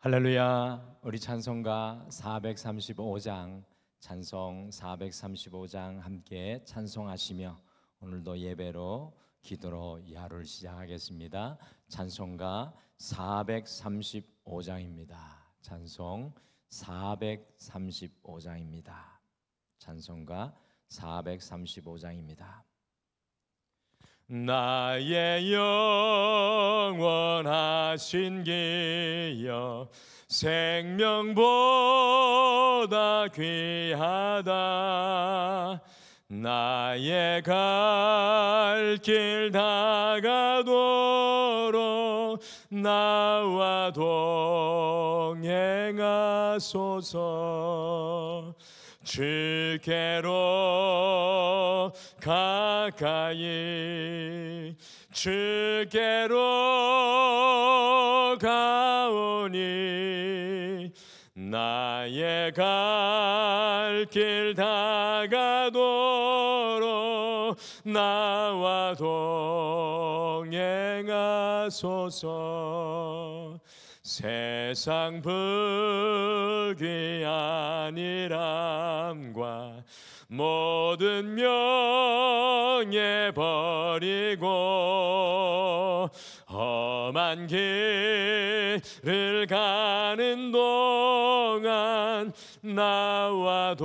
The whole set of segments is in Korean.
할렐루야. 우리 찬송가 435장 찬송 435장 함께 찬송하시며 오늘도 예배로 기도로 이 하루를 시작하겠습니다. 찬송가 435장입니다. 찬송 435장입니다. 찬송가 435장입니다. 나의 영원하신 기여 생명보다 귀하다. 나의 갈 길 다가도록 나와 동행하소서. 주께로 가까이 주께로 가오니 나의 갈 길 다가도록 나와 동행하소서. 세상 불귀한 일함과 모든 명예 버리고 험한 길을 가는 동안 나와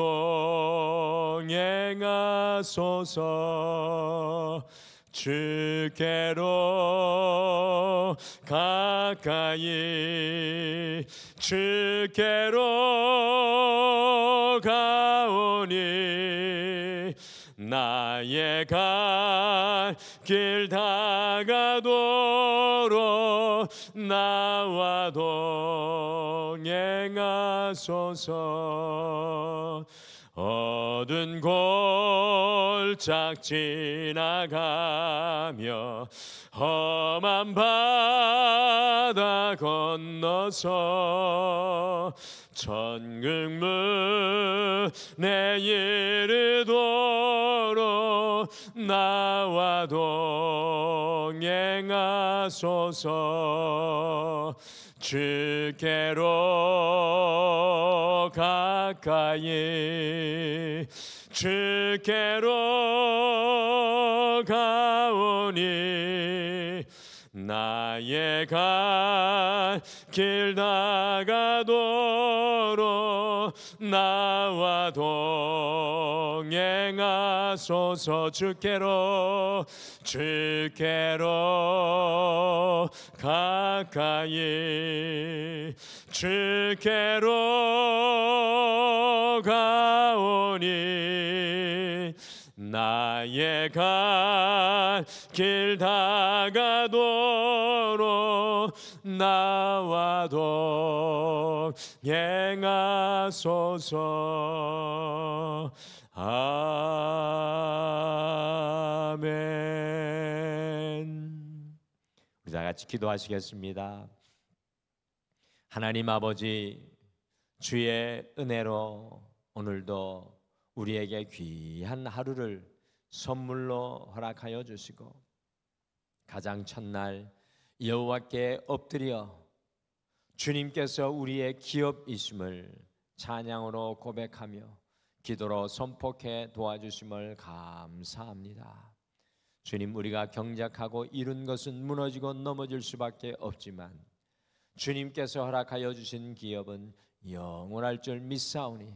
동행하소서. 주께로 가까이 주께로 가오니 나의 갈 길 다가도록 나와 동행하소서. 어두운 골짝 지나가며 험한 바다 건너서 천국문에 이르도록 나와 동행하소서. 주께로 가까이 주께로 가오니 나의 갈 길 다가도록 나와 동행하소서. 주께로 가까이 주께로 가오니 나의 갈 길 다가도록 나와 동행하소서. 아멘. 우리 다 같이 기도하시겠습니다. 하나님 아버지, 주의 은혜로 오늘도 우리에게 귀한 하루를 선물로 허락하여 주시고 가장 첫날 여호와께 엎드려 주님께서 우리의 기업이심을 찬양으로 고백하며 기도로 선포해 도와주심을 감사합니다. 주님, 우리가 경작하고 이룬 것은 무너지고 넘어질 수밖에 없지만 주님께서 허락하여 주신 기업은 영원할 줄 믿사오니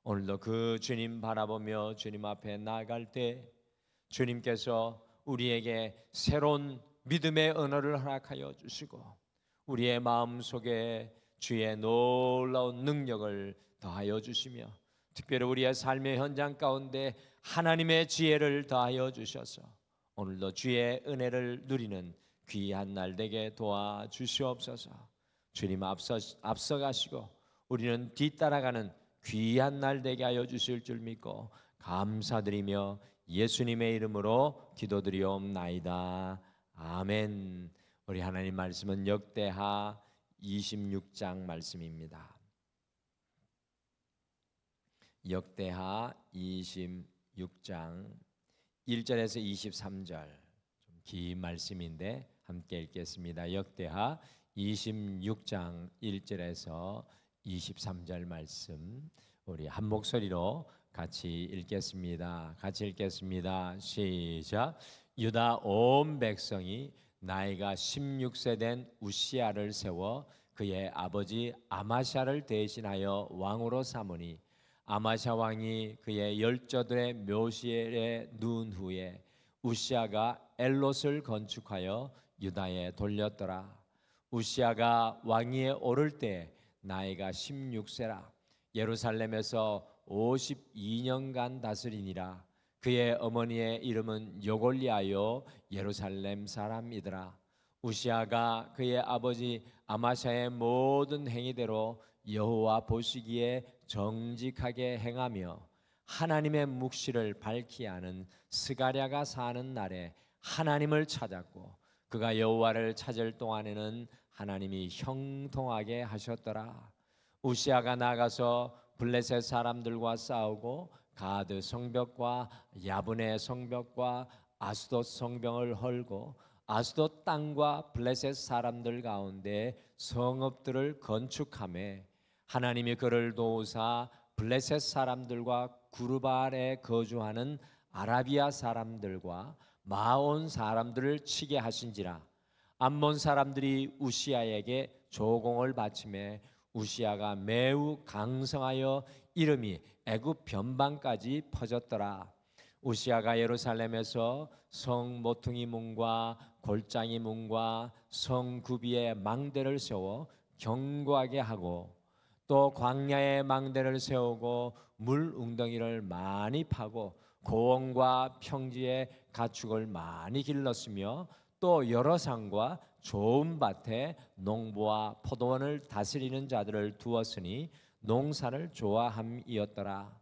오늘도 그 주님 바라보며 주님 앞에 나아갈 때 주님께서 우리에게 새로운 믿음의 언어를 허락하여 주시고 우리의 마음속에 주의 놀라운 능력을 더하여 주시며 특별히 우리의 삶의 현장 가운데 하나님의 지혜를 더하여 주셔서 오늘도 주의 은혜를 누리는 귀한 날 되게 도와주시옵소서. 주님 앞서가시고 우리는 뒤따라가는 귀한 날 되게 하여 주실 줄 믿고 감사드리며 예수님의 이름으로 기도드리옵나이다. 아멘. 우리 하나님 말씀은 역대하 26장 말씀입니다. 역대하 26장 1절에서 23절 좀 긴 말씀인데 함께 읽겠습니다. 역대하 26장 1절에서 23절 말씀 우리 한 목소리로 같이 읽겠습니다. 같이 읽겠습니다. 시작. 유다 온 백성이 나이가 16세 된 우시야를 세워 그의 아버지 아마샤를 대신하여 왕으로 삼으니 아마샤 왕이 그의 열조들의 묘실에 누운 후에 우시야가 엘롯을 건축하여 유다에 돌렸더라. 우시야가 왕위에 오를 때 나이가 16세라. 예루살렘에서 52년간 다스리니라. 그의 어머니의 이름은 요골리아요 예루살렘 사람이더라. 우시야가 그의 아버지 아마샤의 모든 행위대로 여호와 보시기에 정직하게 행하며 하나님의 묵시를 밝히 하는 스가랴가 사는 날에 하나님을 찾았고 그가 여호와를 찾을 동안에는 하나님이 형통하게 하셨더라. 우시야가 나가서 블레셋 사람들과 싸우고 가드 성벽과 야브네 성벽과 아스돗 성벽을 헐고 아스돗 땅과 블레셋 사람들 가운데 성읍들을 건축하며 하나님이 그를 도우사 블레셋 사람들과 구르발에 거주하는 아라비아 사람들과 마온 사람들을 치게 하신지라. 암몬 사람들이 우시야에게 조공을 바치매 우시야가 매우 강성하여 이름이 애굽 변방까지 퍼졌더라. 우시야가 예루살렘에서 성 모퉁이 문과 골짜기 문과 성 구비에 망대를 세워 견고하게 하고 또 광야에 망대를 세우고 물 웅덩이를 많이 파고 고원과 평지에 가축을 많이 길렀으며 또 여러 산과 좋은 밭에 농부와 포도원을 다스리는 자들을 두었으니 농사를 좋아함이었더라.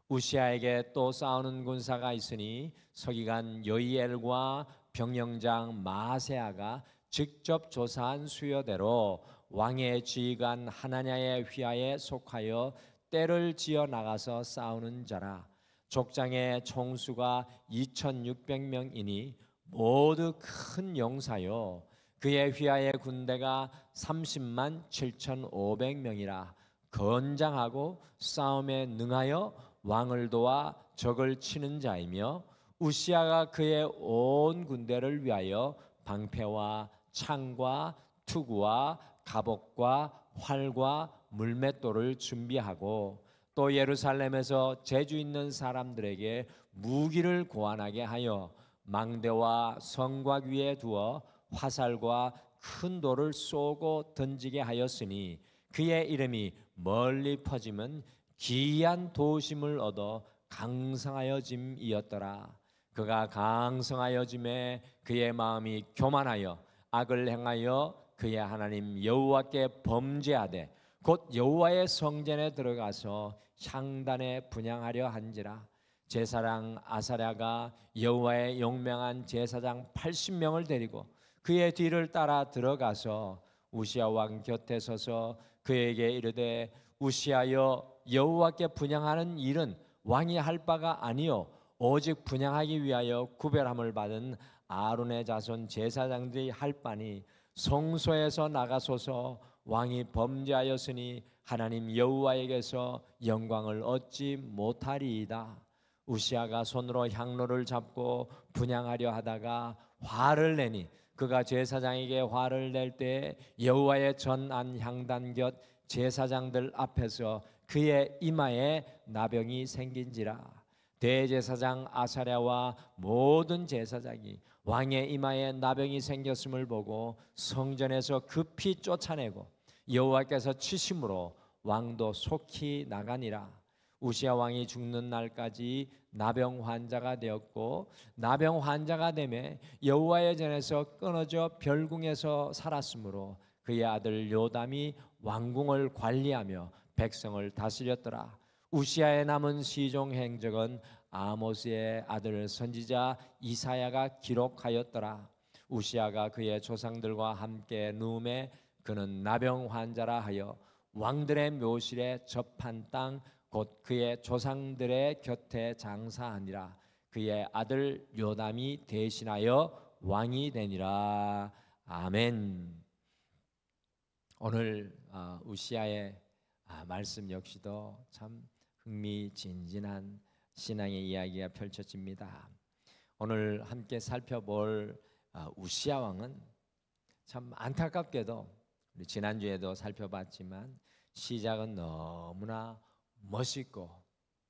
우시야에게 또 싸우는 군사가 있으니 서기관 여이엘과 병영장 마세아가 직접 조사한 수여대로 왕의 지휘관 하나냐의 휘하에 속하여 떼를 지어 나가서 싸우는 자라. 족장의 총수가 2600명이니 모두 큰 용사요 그의 휘하의 군대가 30만 7500명이라. 건장하고 싸움에 능하여 왕을 도와 적을 치는 자이며 우시야가 그의 온 군대를 위하여 방패와 창과 투구와 갑옷과 활과 물맷돌을 준비하고 또 예루살렘에서 재주 있는 사람들에게 무기를 고안하게 하여 망대와 성곽 위에 두어 화살과 큰 돌을 쏘고 던지게 하였으니 그의 이름이 멀리 퍼지면 기이한 도심을 얻어 강성하여짐이었더라. 그가 강성하여짐에 그의 마음이 교만하여 악을 행하여 그의 하나님 여호와께 범죄하되 곧 여호와의 성전에 들어가서 향단에 분향하려 한지라. 제사장 아사랴가 여호와의 용맹한 제사장 80명을 데리고 그의 뒤를 따라 들어가서 우시야 왕 곁에 서서 그에게 이르되 우시야여 여호와께 분향하는 일은 왕이 할 바가 아니요 오직 분향하기 위하여 구별함을 받은 아론의 자손 제사장들이 할 바니 성소에서 나가소서. 왕이 범죄하였으니 하나님 여호와에게서 영광을 얻지 못하리이다. 우시야가 손으로 향로를 잡고 분향하려 하다가 화를 내니 그가 제사장에게 화를 낼 때 여호와의 전안 향단 곁 제사장들 앞에서 그의 이마에 나병이 생긴지라. 대제사장 아사랴와 모든 제사장이 왕의 이마에 나병이 생겼음을 보고 성전에서 급히 쫓아내고 여호와께서 치심으로 왕도 속히 나가니라. 우시야 왕이 죽는 날까지 나병 환자가 되었고 나병 환자가 되매 여호와의 전에서 끊어져 별궁에서 살았으므로 그의 아들 요담이 왕궁을 관리하며 백성을 다스렸더라. 우시야의 남은 시종 행적은 아모스의 아들 선지자 이사야가 기록하였더라. 우시야가 그의 조상들과 함께 누움에 그는 나병 환자라 하여 왕들의 묘실에 접한 땅 곧 그의 조상들의 곁에 장사하니라. 그의 아들 요담이 대신하여 왕이 되니라. 아멘. 오늘 우시아의 말씀 역시도 참 흥미진진한 신앙의 이야기가 펼쳐집니다. 오늘 함께 살펴볼 우시아 왕은 참 안타깝게도 우리 지난주에도 살펴봤지만 시작은 너무나 멋있고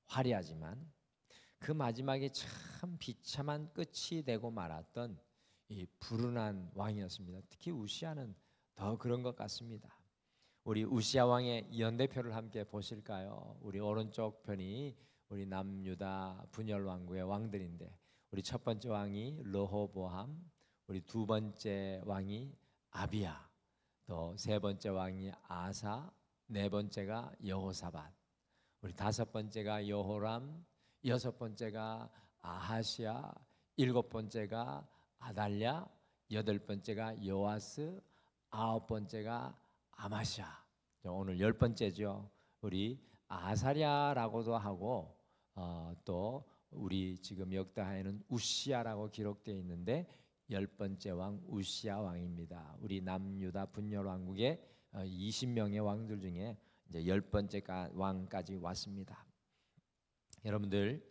화려하지만 그 마지막에 참 비참한 끝이 되고 말았던 이 불운한 왕이었습니다. 특히 우시아는 더 그런 것 같습니다. 우리 우시아 왕의 연대표를 함께 보실까요? 우리 오른쪽 편이 우리 남유다 분열 왕국의 왕들인데 우리 첫 번째 왕이 르호보암, 우리 두 번째 왕이 아비야, 또 세 번째 왕이 아사, 네 번째가 여호사밧, 우리 다섯 번째가 여호람, 여섯 번째가 아하시야, 일곱 번째가 아달랴, 여덟 번째가 요아스, 아홉 번째가 아마샤. 오늘 열 번째죠. 우리 아사랴라고도 하고 또 우리 지금 역다하에는 우시아라고 기록되어 있는데 열 번째 왕 우시아 왕입니다. 우리 남유다 분열 왕국의 20명의 왕들 중에 이제 열 번째 왕까지 왔습니다. 여러분들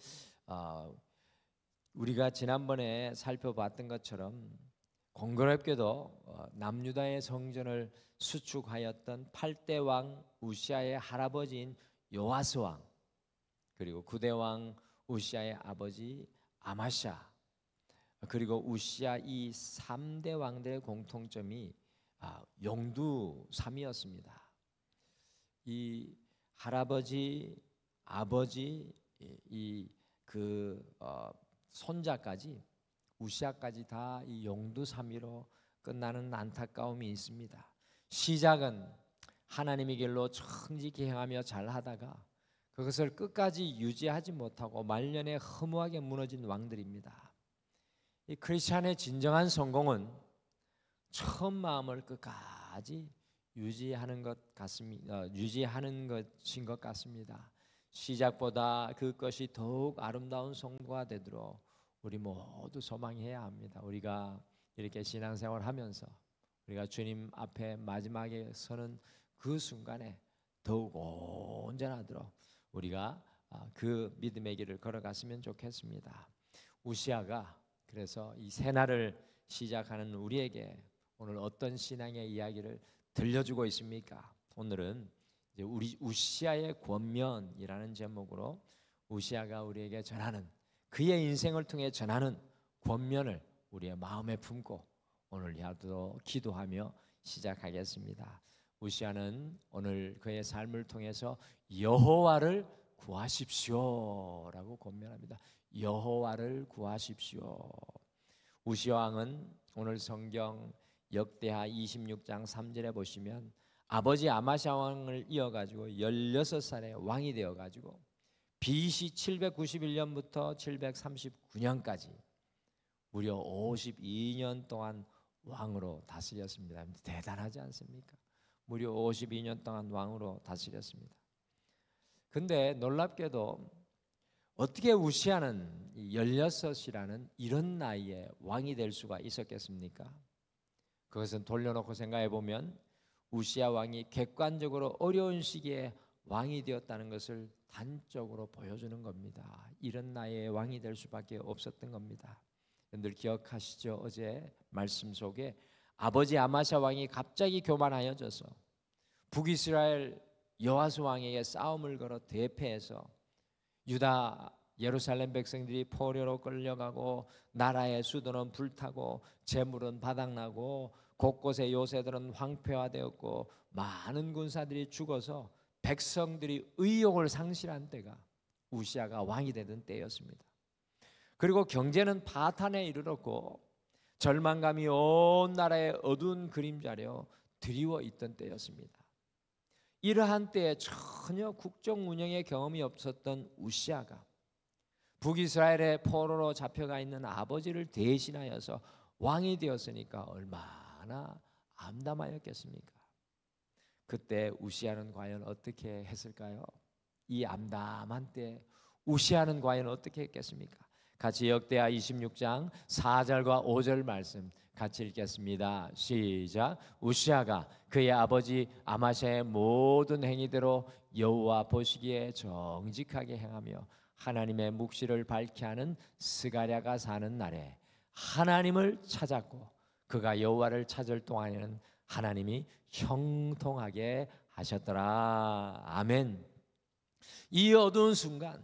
우리가 지난번에 살펴봤던 것처럼 공교롭게도 남유다의 성전을 수축하였던 8대 왕 우시아의 할아버지인 요아스 왕, 그리고 9대 왕 우시아의 아버지 아마샤, 그리고 우시아 이 3대 왕들의 공통점이 용두삼이었습니다. 이 할아버지, 아버지, 손자까지 우시아까지 다 이 용두삼이로 끝나는 안타까움이 있습니다. 시작은 하나님의 길로 정직히 행하며 잘하다가 그것을 끝까지 유지하지 못하고 말년에 허무하게 무너진 왕들입니다. 이 크리스찬의 진정한 성공은 처음 마음을 끝까지 유지하는 것인 것 같습니다. 시작보다 그것이 더욱 아름다운 성공가 되도록 우리 모두 소망해야 합니다. 우리가 이렇게 신앙생활하면서 우리가 주님 앞에 마지막에 서는 그 순간에 더욱 온전하도록 우리가 그 믿음의 길을 걸어갔으면 좋겠습니다. 우시아가 그래서 이 새날을 시작하는 우리에게 오늘 어떤 신앙의 이야기를 들려주고 있습니까? 오늘은 이제 우리 우시아의 권면이라는 제목으로 우시아가 우리에게 전하는 그의 인생을 통해 전하는 권면을 우리의 마음에 품고 오늘 하루도 기도하며 시작하겠습니다. 우시아는 오늘 그의 삶을 통해서 여호와를 구하십시오라고 권면합니다. 여호와를 구하십시오. 우시아 왕은 오늘 성경 역대하 26장 3절에 보시면 아버지 아마샤 왕을 이어가지고 16살에 왕이 되어가지고 BC 791년부터 739년까지 무려 52년 동안 왕으로 다스렸습니다. 대단하지 않습니까? 무려 52년 동안 왕으로 다스렸습니다. 근데 놀랍게도 어떻게 우시아는 16이라는 이런 나이에 왕이 될 수가 있었겠습니까? 그것은 돌려놓고 생각해 보면 우시아 왕이 객관적으로 어려운 시기에 왕이 되었다는 것을 단적으로 보여주는 겁니다. 이런 나이에 왕이 될 수밖에 없었던 겁니다. 여러분들 기억하시죠? 어제 말씀 속에 아버지 아마샤 왕이 갑자기 교만하여져서 북이스라엘 여호아스 왕에게 싸움을 걸어 대패해서 유다 예루살렘 백성들이 포로로 끌려가고 나라의 수도는 불타고 재물은 바닥나고 곳곳에 요새들은 황폐화되었고 많은 군사들이 죽어서 백성들이 의욕을 상실한 때가 우시아가 왕이 되던 때였습니다. 그리고 경제는 파탄에 이르렀고 절망감이 온 나라의 어두운 그림자려 드리워 있던 때였습니다. 이러한 때에 전혀 국정 운영의 경험이 없었던 우시아가 북이스라엘의 포로로 잡혀가 있는 아버지를 대신하여서 왕이 되었으니까 얼마나 암담하였겠습니까? 그때 우시아는 과연 어떻게 했을까요? 이 암담한 때 우시아는 과연 어떻게 했겠습니까? 같이 역대하 26장 4절과 5절 말씀 같이 읽겠습니다. 시작. 우시아가 그의 아버지 아마샤의 모든 행위대로 여호와 보시기에 정직하게 행하며 하나님의 묵시를 밝게 하는 스가랴가 사는 날에 하나님을 찾았고 그가 여호와를 찾을 동안에는 하나님이 형통하게 하셨더라. 아멘. 이 어두운 순간,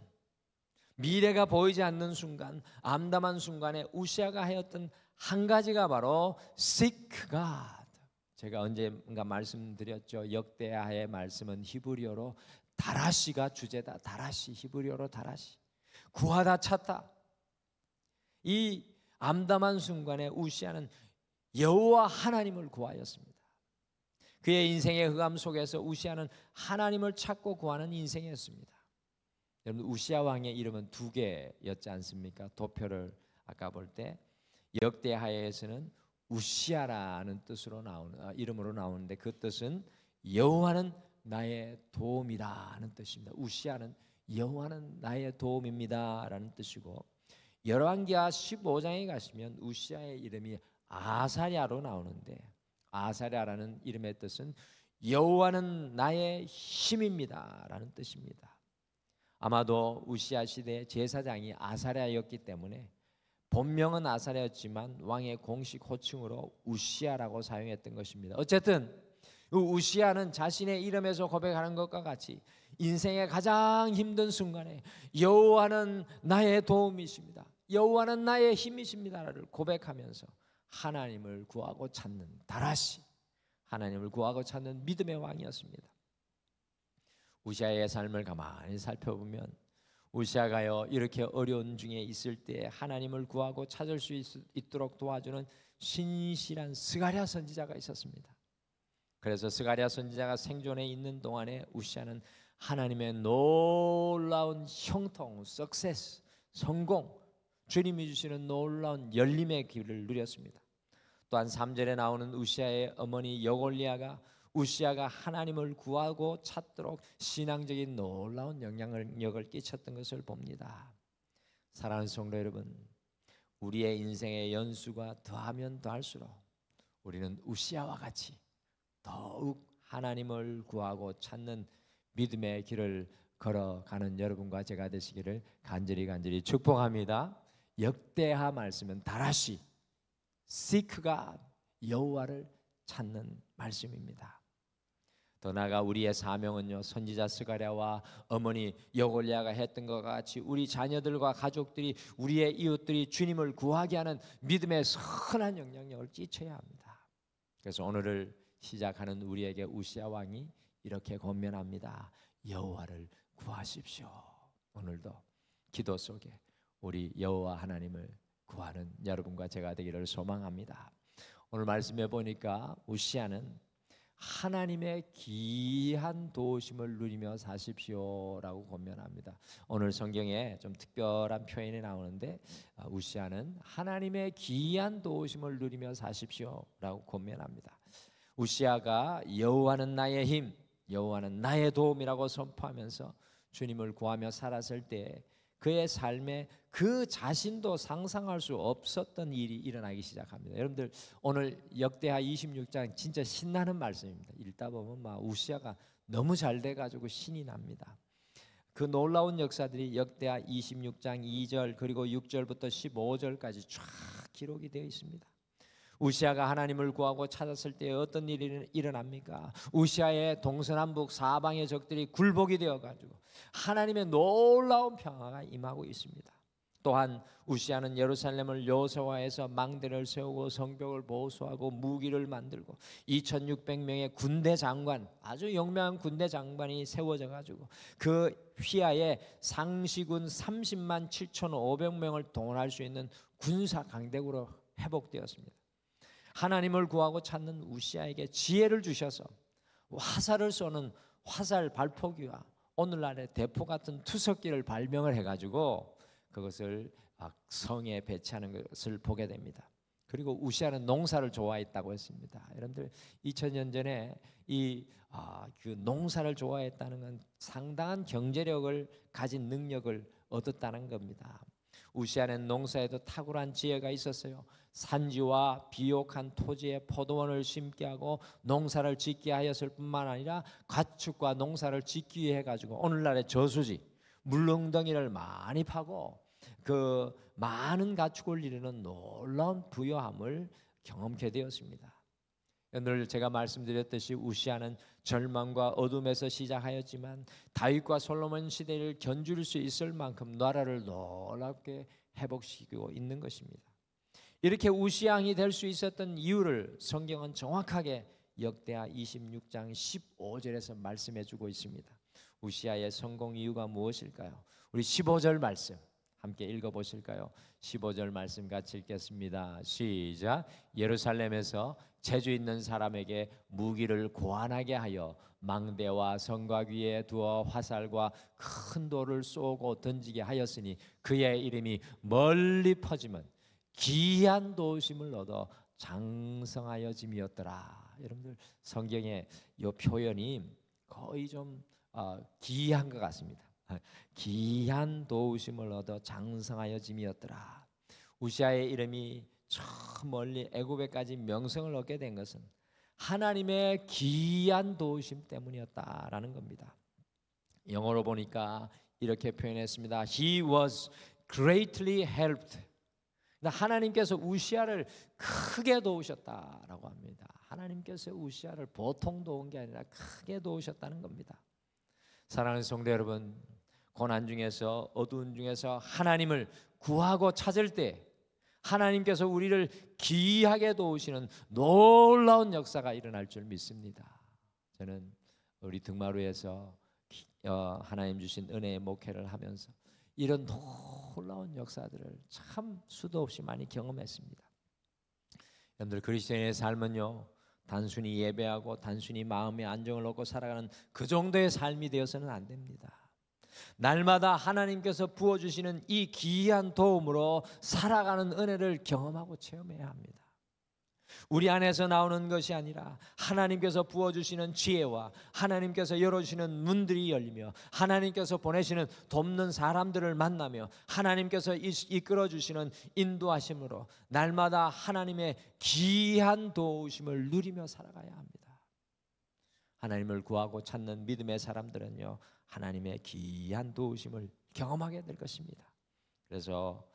미래가 보이지 않는 순간, 암담한 순간에 우시아가 하였던 한 가지가 바로 Seek God. 제가 언젠가 말씀드렸죠. 역대하의 말씀은 히브리어로 다라시가 주제다. 다라시, 히브리어로 다라시. 구하다 찾다. 이 암담한 순간에 우시아는 여호와 하나님을 구하였습니다. 그의 인생의 흑암 속에서 우시아는 하나님을 찾고 구하는 인생이었습니다. 여러분, 우시아 왕의 이름은 두 개였지 않습니까? 도표를 아까 볼 때 역대하에서는 우시아라는 뜻으로 이름으로 나오는데 그 뜻은 여호와는 나의 도움이라는 뜻입니다. 우시아는 여호와는 나의 도움입니다라는 뜻이고, 열왕기하 15장에 가시면 우시아의 이름이 아사랴로 나오는데 아사랴라는 이름의 뜻은 여호와는 나의 힘입니다라는 뜻입니다. 아마도 우시아 시대의 제사장이 아사랴였기 때문에 본명은 아사랴였지만 왕의 공식 호칭으로 우시아라고 사용했던 것입니다. 어쨌든 우시아는 자신의 이름에서 고백하는 것과 같이 인생의 가장 힘든 순간에 여호와는 나의 도움이십니다, 여호와는 나의 힘이십니다를 고백하면서 하나님을 구하고 찾는 다라시, 하나님을 구하고 찾는 믿음의 왕이었습니다. 우시아의 삶을 가만히 살펴보면 우시아가요 이렇게 어려운 중에 있을 때 하나님을 구하고 찾을 수 있도록 도와주는 신실한 스가랴 선지자가 있었습니다. 그래서 스가랴 선지자가 생존해 있는 동안에 우시아는 하나님의 놀라운 형통, 석세스, 성공, 주님이 주시는 놀라운 열림의 길을 누렸습니다. 또한 3절에 나오는 우시아의 어머니 여골리아가 우시아가 하나님을 구하고 찾도록 신앙적인 놀라운 영향력을 끼쳤던 것을 봅니다. 사랑하는 성도 여러분, 우리의 인생의 연수가 더하면 더할수록 우리는 우시아와 같이 더욱 하나님을 구하고 찾는 믿음의 길을 걸어가는 여러분과 제가 되시기를 간절히 축복합니다. 역대하 말씀은 다라시, Seek God, 여호와를 찾는 말씀입니다. 더 나아가 우리의 사명은요, 선지자 스가랴와 어머니 여골리아가 했던 것과 같이 우리 자녀들과 가족들이, 우리의 이웃들이 주님을 구하게 하는 믿음의 선한 영향력을 끼쳐야 합니다. 그래서 오늘을 시작하는 우리에게 우시아 왕이 이렇게 권면합니다. 여호와를 구하십시오. 오늘도 기도 속에 우리 여호와 하나님을 구하는 여러분과 제가 되기를 소망합니다. 오늘 말씀해 보니까 우시아는 하나님의 귀한 도우심을 누리며 사십시오라고 권면합니다. 오늘 성경에 좀 특별한 표현이 나오는데 우시아는 하나님의 귀한 도우심을 누리며 사십시오라고 권면합니다. 우시아가 여호와는 나의 힘, 여호와는 나의 도움이라고 선포하면서 주님을 구하며 살았을 때 그의 삶에 그 자신도 상상할 수 없었던 일이 일어나기 시작합니다. 여러분들 오늘 역대하 26장 진짜 신나는 말씀입니다. 읽다 보면 막 우시아가 너무 잘 돼가지고 신이 납니다. 그 놀라운 역사들이 역대하 26장 2절 그리고 6절부터 15절까지 쫙 기록이 되어 있습니다. 우시아가 하나님을 구하고 찾았을 때 어떤 일이 일어납니까? 우시아의 동서남북 사방의 적들이 굴복이 되어가지고 하나님의 놀라운 평화가 임하고 있습니다. 또한 우시아는 예루살렘을 요새화해서 망대를 세우고 성벽을 보수하고 무기를 만들고 2600명의 군대 장관, 아주 용맹한 군대 장관이 세워져 가지고 그 휘하에 상시군 30만 7,500명을 동원할 수 있는 군사 강대국으로 회복되었습니다. 하나님을 구하고 찾는 우시아에게 지혜를 주셔서 화살을 쏘는 화살 발포기와 오늘날의 대포 같은 투석기를 발명을 해가지고 그것을 성에 배치하는 것을 보게 됩니다. 그리고 우시아는 농사를 좋아했다고 했습니다. 여러분들 2000년 전에 그 농사를 좋아했다는 건 상당한 경제력을 가진 능력을 얻었다는 겁니다. 우시아는 농사에도 탁월한 지혜가 있었어요. 산지와 비옥한 토지에 포도원을 심게 하고 농사를 짓게 하였을 뿐만 아니라 가축과 농사를 짓기 위해 가지고 오늘날의 저수지 물웅덩이를 많이 파고 그 많은 가축을 이루는 놀라운 부요함을 경험케 되었습니다. 늘 제가 말씀드렸듯이 우시아는 절망과 어둠에서 시작하였지만 다윗과 솔로몬 시대를 견줄 수 있을 만큼 나라를 놀랍게 회복시키고 있는 것입니다. 이렇게 우시아 왕이 될 수 있었던 이유를 성경은 정확하게 역대하 26장 15절에서 말씀해 주고 있습니다. 우시아의 성공 이유가 무엇일까요? 우리 15절 말씀 함께 읽어보실까요? 15절 말씀 같이 읽겠습니다. 시작. 예루살렘에서 재주 있는 사람에게 무기를 고안하게 하여 망대와 성곽 위에 두어 화살과 큰 돌을 쏘고 던지게 하였으니 그의 이름이 멀리 퍼지면 기이한 도우심을 얻어 장성하여짐이었더라. 여러분들 성경의 이 표현이 거의 좀 기이한 것 같습니다. 기이한 도우심을 얻어 장성하여짐이었더라. 우시아의 이름이 저 멀리 애굽에까지 명성을 얻게 된 것은 하나님의 기이한 도우심 때문이었다라는 겁니다. 영어로 보니까 이렇게 표현했습니다. He was greatly helped. 하나님께서 우시아를 크게 도우셨다라고 합니다. 하나님께서 우시아를 보통 도운 게 아니라 크게 도우셨다는 겁니다. 사랑하는 성도 여러분, 고난 중에서 어두운 중에서 하나님을 구하고 찾을 때 하나님께서 우리를 기이하게 도우시는 놀라운 역사가 일어날 줄 믿습니다. 저는 우리 등마루에서 하나님 주신 은혜의 목회를 하면서 이런 놀라운 역사들을 참 수도 없이 많이 경험했습니다. 여러분들 그리스도인의 삶은요, 단순히 예배하고 단순히 마음의 안정을 얻고 살아가는 그 정도의 삶이 되어서는 안 됩니다. 날마다 하나님께서 부어주시는 이 기이한 도움으로 살아가는 은혜를 경험하고 체험해야 합니다. 우리 안에서 나오는 것이 아니라 하나님께서 부어주시는 지혜와 하나님께서 열어주시는 문들이 열리며 하나님께서 보내시는 돕는 사람들을 만나며 하나님께서 이끌어주시는 인도하심으로 날마다 하나님의 기이한 도우심을 누리며 살아가야 합니다. 하나님을 구하고 찾는 믿음의 사람들은요, 하나님의 기이한 도우심을 경험하게 될 것입니다. 그래서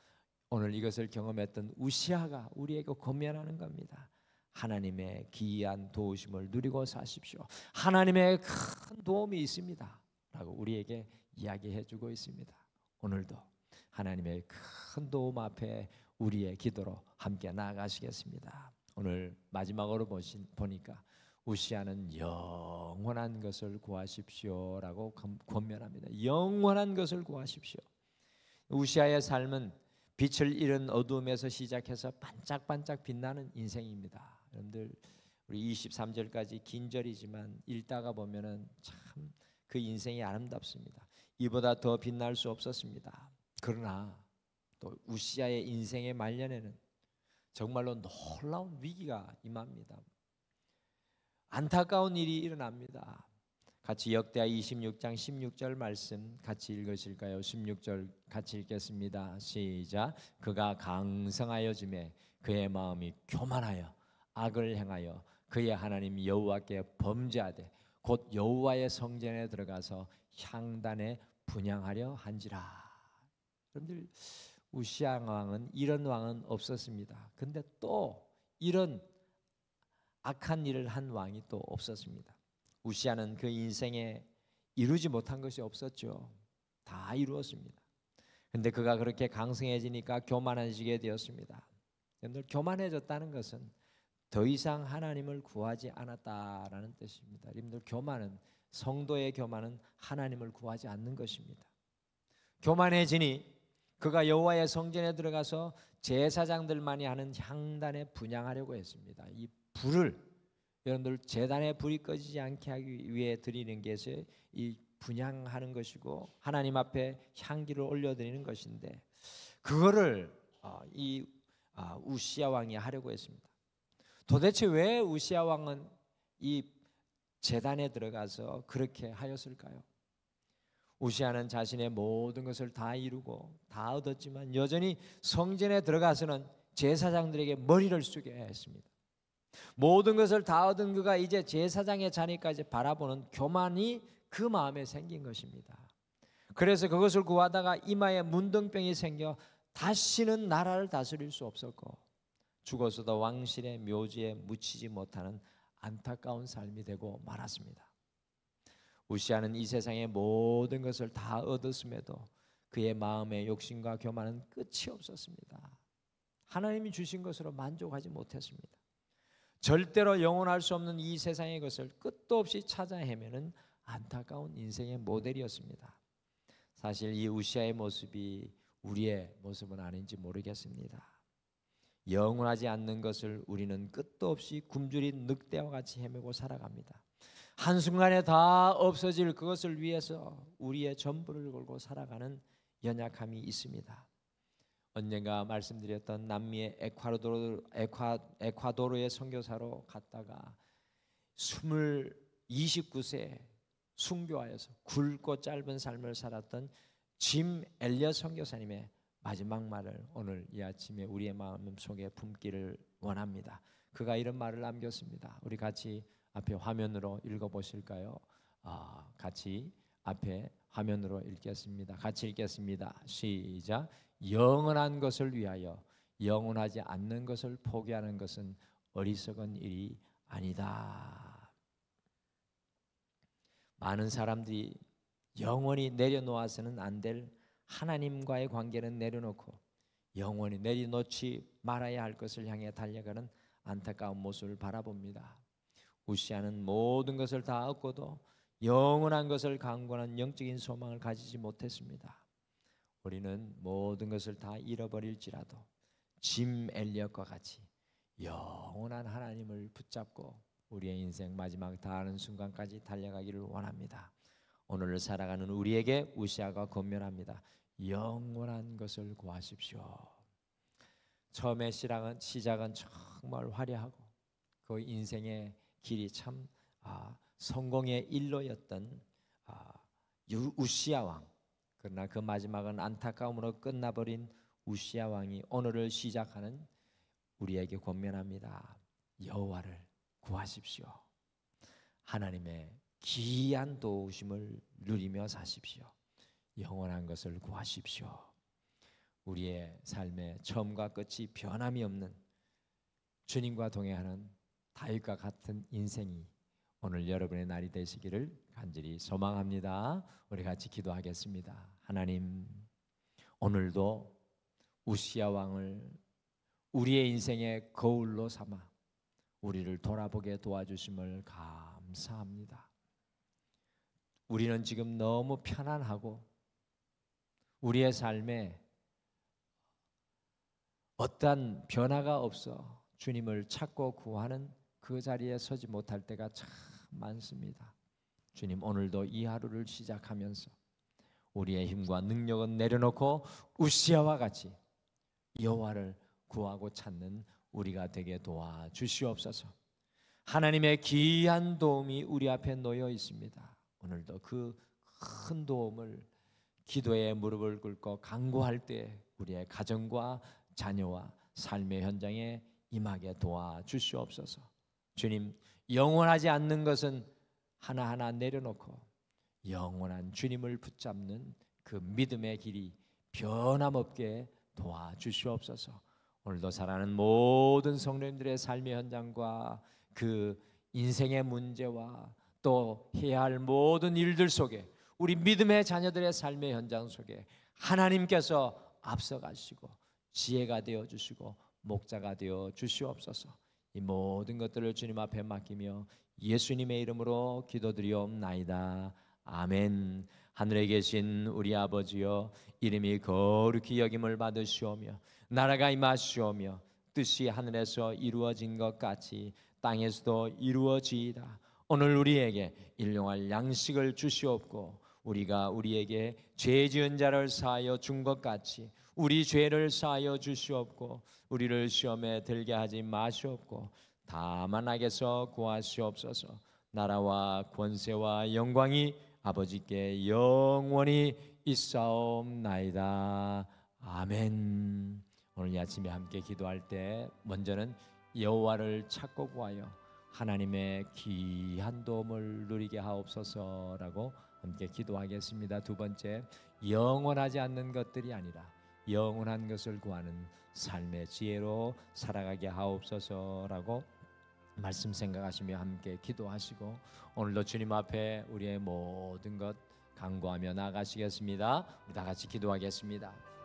오늘 이것을 경험했던 우시아가 우리에게 권면하는 겁니다. 하나님의 기이한 도우심을 누리고 사십시오. 하나님의 큰 도움이 있습니다 라고 우리에게 이야기해 주고 있습니다. 오늘도 하나님의 큰 도움 앞에 우리의 기도로 함께 나아가시겠습니다. 오늘 마지막으로 보니까 우시아는 영원한 것을 구하십시오 라고 권면합니다. 영원한 것을 구하십시오. 우시아의 삶은 빛을 잃은 어두움에서 시작해서 반짝반짝 빛나는 인생입니다. 여러분들 우리 23절까지 긴 절이지만 읽다가 보면은 참 그 인생이 아름답습니다. 이보다 더 빛날 수 없었습니다. 그러나 또 우시아의 인생의 말년에는 정말로 놀라운 위기가 임합니다. 안타까운 일이 일어납니다. 같이 역대하 26장 16절 말씀 같이 읽으실까요? 16절 같이 읽겠습니다. 시작. 그가 강성하여짐에 그의 마음이 교만하여 악을 행하여 그의 하나님 여호와께 범죄하되 곧 여호와의 성전에 들어가서 향단에 분향하려 한지라. 여러분들 우시아 왕은 이런 왕은 없었습니다. 근데 또 이런 악한 일을 한 왕이 또 없었습니다. 우시아는 그 인생에 이루지 못한 것이 없었죠. 다 이루었습니다. 그런데 그가 그렇게 강성해지니까 교만해지게 되었습니다. 여러분들 교만해졌다는 것은 더 이상 하나님을 구하지 않았다라는 뜻입니다. 여러분들 교만은 성도의 교만은 하나님을 구하지 않는 것입니다. 교만해지니 그가 여호와의 성전에 들어가서 제사장들만이 하는 향단에 분향하려고 했습니다. 이 불을 여러분들 제단에 불이 꺼지지 않게 하기 위해 드리는 것이 이 분향하는 것이고 하나님 앞에 향기를 올려드리는 것인데 그거를 이 우시아 왕이 하려고 했습니다. 도대체 왜 우시아 왕은 이 제단에 들어가서 그렇게 하였을까요? 우시아는 자신의 모든 것을 다 이루고 다 얻었지만 여전히 성전에 들어가서는 제사장들에게 머리를 숙여야 했습니다. 모든 것을 다 얻은 그가 이제 제사장의 자리까지 바라보는 교만이 그 마음에 생긴 것입니다. 그래서 그것을 구하다가 이마에 문둥병이 생겨 다시는 나라를 다스릴 수 없었고 죽어서도 왕실의 묘지에 묻히지 못하는 안타까운 삶이 되고 말았습니다. 우시아는 이 세상의 모든 것을 다 얻었음에도 그의 마음의 욕심과 교만은 끝이 없었습니다. 하나님이 주신 것으로 만족하지 못했습니다. 절대로 영원할 수 없는 이 세상의 것을 끝도 없이 찾아 헤매는 안타까운 인생의 모델이었습니다. 사실 이 우시아의 모습이 우리의 모습은 아닌지 모르겠습니다. 영원하지 않는 것을 우리는 끝도 없이 굶주린 늑대와 같이 헤매고 살아갑니다. 한순간에 다 없어질 그것을 위해서 우리의 전부를 걸고 살아가는 연약함이 있습니다. 언젠가 말씀드렸던 남미의 에콰도르의 선교사로 갔다가 29세 순교하여서 굵고 짧은 삶을 살았던 짐 엘리엇 선교사님의 마지막 말을 오늘 이 아침에 우리의 마음 속에 품기를 원합니다. 그가 이런 말을 남겼습니다. 우리 같이 앞에 화면으로 읽어보실까요? 같이 앞에 화면으로 읽겠습니다. 같이 읽겠습니다. 시작. 영원한 것을 위하여 영원하지 않는 것을 포기하는 것은 어리석은 일이 아니다. 많은 사람들이 영원히 내려놓아서는 안 될 하나님과의 관계는 내려놓고 영원히 내려놓지 말아야 할 것을 향해 달려가는 안타까운 모습을 바라봅니다. 우시아는 모든 것을 다 얻고도 영원한 것을 강구하는 영적인 소망을 가지지 못했습니다. 우리는 모든 것을 다 잃어버릴지라도 짐 엘리엇과 같이 영원한 하나님을 붙잡고 우리의 인생 마지막 다하는 순간까지 달려가기를 원합니다. 오늘을 살아가는 우리에게 우시아가 권면합니다. 영원한 것을 구하십시오. 처음에 시작은 정말 화려하고 그 인생의 길이 참 성공의 일로였던 우시아 왕. 그러나 그 마지막은 안타까움으로 끝나버린 우시아 왕이 오늘을 시작하는 우리에게 권면합니다. 여호와를 구하십시오. 하나님의 기이한 도우심을 누리며 사십시오. 영원한 것을 구하십시오. 우리의 삶의 처음과 끝이 변함이 없는 주님과 동행하는 다윗과 같은 인생이 오늘 여러분의 날이 되시기를 간절히 소망합니다. 우리 같이 기도하겠습니다. 하나님, 오늘도 우시아 왕을 우리의 인생의 거울로 삼아 우리를 돌아보게 도와주심을 감사합니다. 우리는 지금 너무 편안하고 우리의 삶에 어떠한 변화가 없어 주님을 찾고 구하는 그 자리에 서지 못할 때가 참 많습니다. 주님, 오늘도 이 하루를 시작하면서 우리의 힘과 능력은 내려놓고 우시아와 같이 여호와를 구하고 찾는 우리가 되게 도와주시옵소서. 하나님의 귀한 도움이 우리 앞에 놓여 있습니다. 오늘도 그 큰 도움을 기도에 무릎을 꿇고 간구할 때 우리의 가정과 자녀와 삶의 현장에 임하게 도와주시옵소서. 주님, 영원하지 않는 것은 하나하나 내려놓고 영원한 주님을 붙잡는 그 믿음의 길이 변함없게 도와주시옵소서. 오늘도 사랑하는 모든 성도님들의 삶의 현장과 그 인생의 문제와 또 해야 할 모든 일들 속에 우리 믿음의 자녀들의 삶의 현장 속에 하나님께서 앞서가시고 지혜가 되어주시고 목자가 되어주시옵소서. 이 모든 것들을 주님 앞에 맡기며 예수님의 이름으로 기도드리옵나이다. 아멘. 하늘에 계신 우리 아버지여, 이름이 거룩히 여김을 받으시오며 나라가 임하시오며 뜻이 하늘에서 이루어진 것 같이 땅에서도 이루어지이다. 오늘 우리에게 일용할 양식을 주시옵고 우리가 우리에게 죄 지은 자를 사하여 준 것 같이 우리 죄를 사하여 주시옵고 우리를 시험에 들게 하지 마시옵고 다만 악에서 구하시옵소서. 나라와 권세와 영광이 아버지께 영원히 있사옵나이다. 아멘. 오늘 이 아침에 함께 기도할 때 먼저는 여호와를 찾고 구하여 하나님의 귀한 도움을 누리게 하옵소서라고 함께 기도하겠습니다. 두 번째, 영원하지 않는 것들이 아니라 영원한 것을 구하는 삶의 지혜로 살아가게 하옵소서라고 말씀 생각하시며 함께 기도하시고 오늘도 주님 앞에 우리의 모든 것 간구하며 나아가시겠습니다. 우리 다 같이 기도하겠습니다.